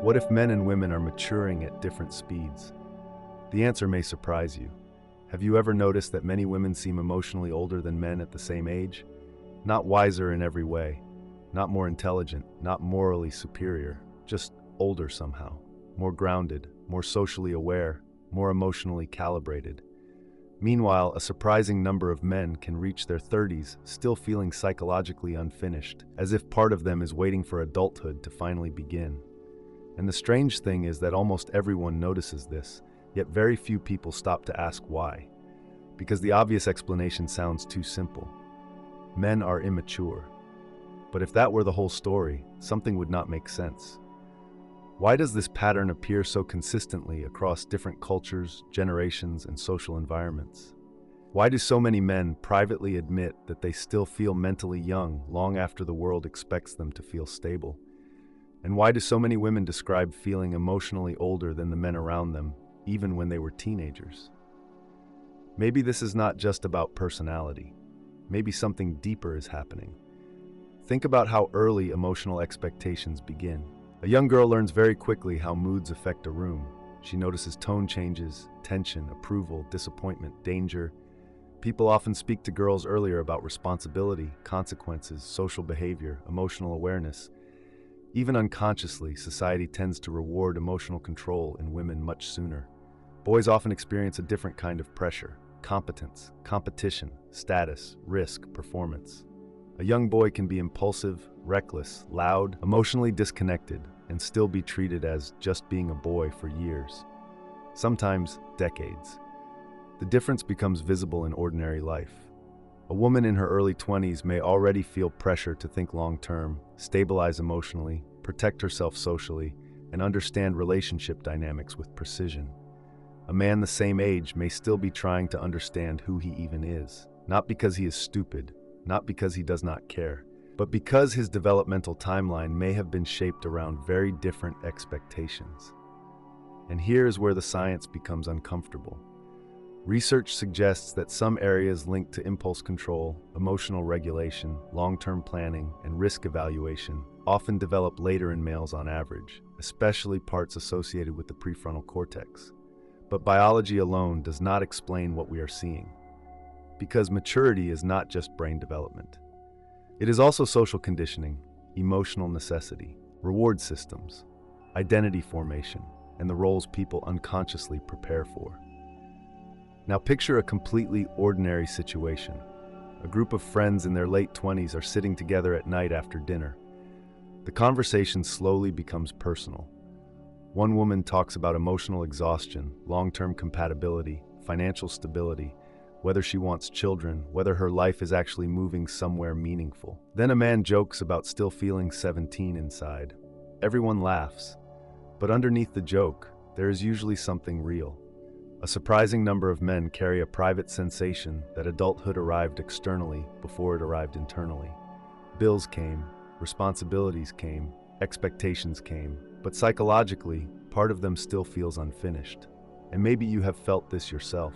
What if men and women are maturing at different speeds? The answer may surprise you. Have you ever noticed that many women seem emotionally older than men at the same age? Not wiser in every way, not more intelligent, not morally superior, just older somehow, more grounded, more socially aware, more emotionally calibrated. Meanwhile, a surprising number of men can reach their 30s still feeling psychologically unfinished, as if part of them is waiting for adulthood to finally begin. And the strange thing is that almost everyone notices this, yet very few people stop to ask why. Because the obvious explanation sounds too simple. Men are immature. But if that were the whole story, something would not make sense. Why does this pattern appear so consistently across different cultures, generations, and social environments? Why do so many men privately admit that they still feel mentally young long after the world expects them to feel stable? And why do so many women describe feeling emotionally older than the men around them, even when they were teenagers? Maybe this is not just about personality. Maybe something deeper is happening. Think about how early emotional expectations begin. A young girl learns very quickly how moods affect a room. She notices tone changes, tension, approval, disappointment, danger. People often speak to girls earlier about responsibility, consequences, social behavior, emotional awareness. Even unconsciously, society tends to reward emotional control in women much sooner. Boys often experience a different kind of pressure: competence, competition, status, risk, performance. A young boy can be impulsive, reckless, loud, emotionally disconnected, and still be treated as just being a boy for years, sometimes decades. The difference becomes visible in ordinary life. A woman in her early 20s may already feel pressure to think long-term, stabilize emotionally, protect herself socially, and understand relationship dynamics with precision. A man the same age may still be trying to understand who he even is, not because he is stupid, not because he does not care, but because his developmental timeline may have been shaped around very different expectations. And here is where the science becomes uncomfortable. Research suggests that some areas linked to impulse control, emotional regulation, long-term planning, and risk evaluation often develop later in males on average, especially parts associated with the prefrontal cortex. But biology alone does not explain what we are seeing. Because maturity is not just brain development. It is also social conditioning, emotional necessity, reward systems, identity formation, and the roles people unconsciously prepare for. Now picture a completely ordinary situation. A group of friends in their late 20s are sitting together at night after dinner. The conversation slowly becomes personal. One woman talks about emotional exhaustion, long-term compatibility, financial stability, whether she wants children, whether her life is actually moving somewhere meaningful. Then a man jokes about still feeling 17 inside. Everyone laughs, but underneath the joke, there is usually something real. A surprising number of men carry a private sensation that adulthood arrived externally before it arrived internally. Bills came, responsibilities came, expectations came, but psychologically, part of them still feels unfinished. And maybe you have felt this yourself.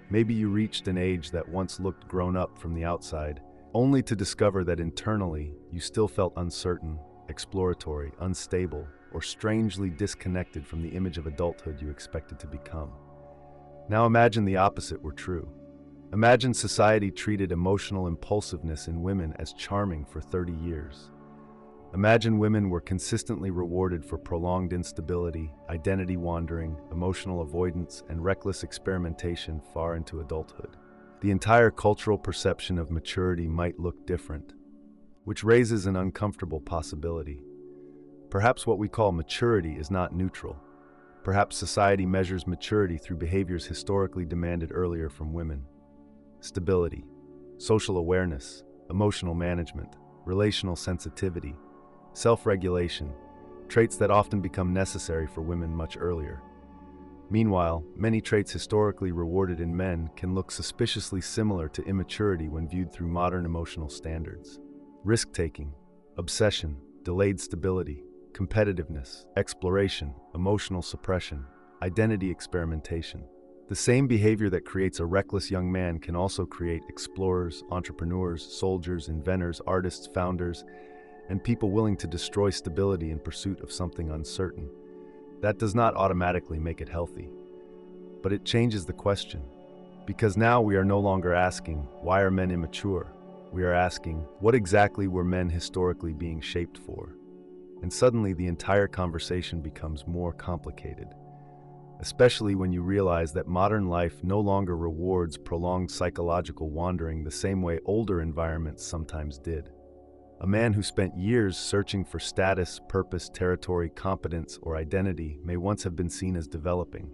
Maybe you reached an age that once looked grown up from the outside, only to discover that internally you still felt uncertain, exploratory, unstable, or strangely disconnected from the image of adulthood you expected to become. Now imagine the opposite were true. Imagine society treated emotional impulsiveness in women as charming for 30 years. Imagine women were consistently rewarded for prolonged instability, identity wandering, emotional avoidance, and reckless experimentation far into adulthood. The entire cultural perception of maturity might look different, which raises an uncomfortable possibility. Perhaps what we call maturity is not neutral. Perhaps society measures maturity through behaviors historically demanded earlier from women. Stability, social awareness, emotional management, relational sensitivity, self-regulation, traits that often become necessary for women much earlier. Meanwhile, many traits historically rewarded in men can look suspiciously similar to immaturity when viewed through modern emotional standards. Risk-taking, obsession, delayed stability, competitiveness, exploration, emotional suppression, identity experimentation. The same behavior that creates a reckless young man can also create explorers, entrepreneurs, soldiers, inventors, artists, founders, and people willing to destroy stability in pursuit of something uncertain. That does not automatically make it healthy, but it changes the question. Because now we are no longer asking, why are men immature? We are asking, what exactly were men historically being shaped for? And suddenly the entire conversation becomes more complicated, especially when you realize that modern life no longer rewards prolonged psychological wandering the same way older environments sometimes did. A man who spent years searching for status, purpose, territory, competence, or identity may once have been seen as developing.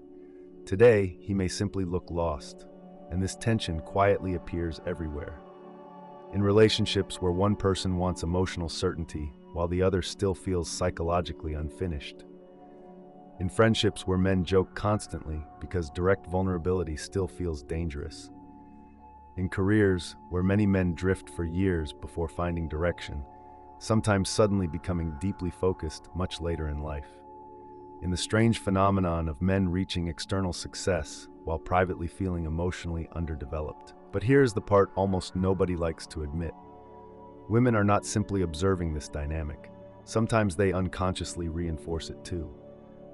Today, he may simply look lost, and this tension quietly appears everywhere. In relationships where one person wants emotional certainty while the other still feels psychologically unfinished. In friendships where men joke constantly because direct vulnerability still feels dangerous. In careers where many men drift for years before finding direction, sometimes suddenly becoming deeply focused much later in life. In the strange phenomenon of men reaching external success while privately feeling emotionally underdeveloped. But here's the part almost nobody likes to admit. Women are not simply observing this dynamic. Sometimes they unconsciously reinforce it too.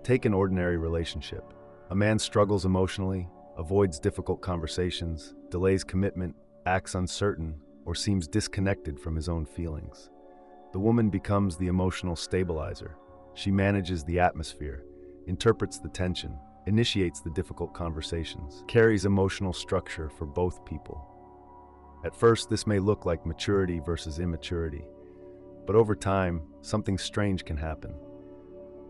Take an ordinary relationship. A man struggles emotionally, avoids difficult conversations, delays commitment, acts uncertain, or seems disconnected from his own feelings. The woman becomes the emotional stabilizer. She manages the atmosphere, interprets the tension, initiates the difficult conversations, carries emotional structure for both people. At first, this may look like maturity versus immaturity, but over time, something strange can happen.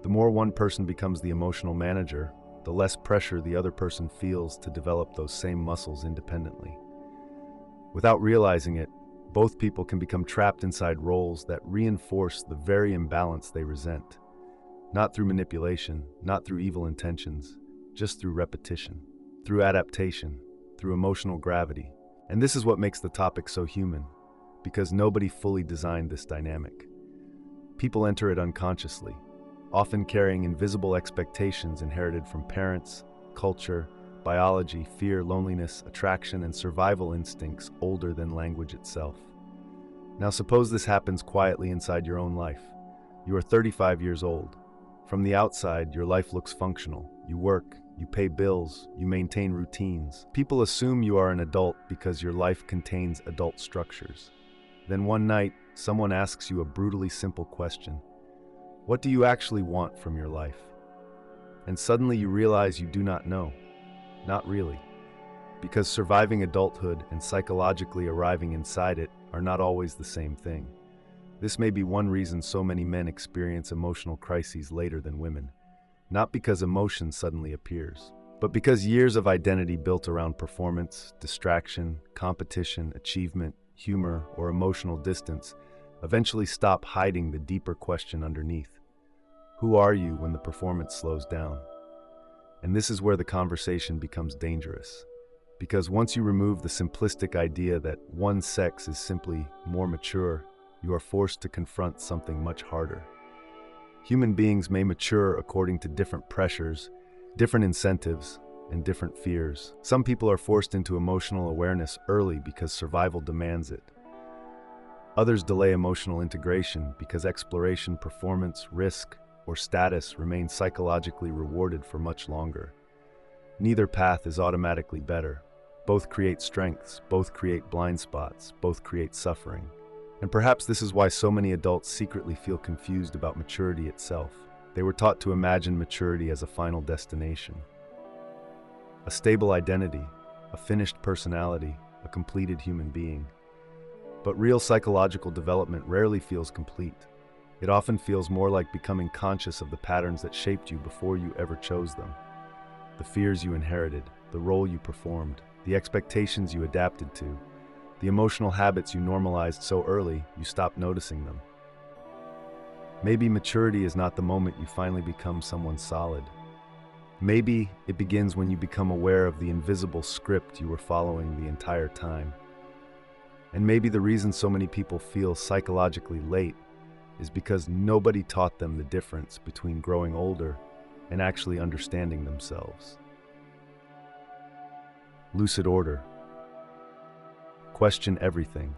The more one person becomes the emotional manager, the less pressure the other person feels to develop those same muscles independently. Without realizing it, both people can become trapped inside roles that reinforce the very imbalance they resent. Not through manipulation, not through evil intentions, just through repetition, through adaptation, through emotional gravity. And this is what makes the topic so human, because nobody fully designed this dynamic. People enter it unconsciously, often carrying invisible expectations inherited from parents, culture, biology, fear, loneliness, attraction, and survival instincts older than language itself. Now suppose this happens quietly inside your own life. You are 35 years old. From the outside, your life looks functional. You work, you pay bills, you maintain routines. People assume you are an adult because your life contains adult structures. Then one night, someone asks you a brutally simple question. What do you actually want from your life? And suddenly you realize you do not know. Not really. Because surviving adulthood and psychologically arriving inside it are not always the same thing. This may be one reason so many men experience emotional crises later than women. Not because emotion suddenly appears, but because years of identity built around performance, distraction, competition, achievement, humor, or emotional distance eventually stop hiding the deeper question underneath. Who are you when the performance slows down? And this is where the conversation becomes dangerous. Because once you remove the simplistic idea that one sex is simply more mature, you are forced to confront something much harder. Human beings may mature according to different pressures, different incentives, and different fears. Some people are forced into emotional awareness early because survival demands it. Others delay emotional integration because exploration, performance, risk, or status remain psychologically rewarded for much longer. Neither path is automatically better. Both create strengths, both create blind spots, both create suffering. And perhaps this is why so many adults secretly feel confused about maturity itself. They were taught to imagine maturity as a final destination. A stable identity, a finished personality, a completed human being. But real psychological development rarely feels complete. It often feels more like becoming conscious of the patterns that shaped you before you ever chose them. The fears you inherited, the role you performed, the expectations you adapted to, the emotional habits you normalized so early you stopped noticing them. Maybe maturity is not the moment you finally become someone solid. Maybe it begins when you become aware of the invisible script you were following the entire time. And maybe the reason so many people feel psychologically late is because nobody taught them the difference between growing older and actually understanding themselves. Lucid Order. Question everything.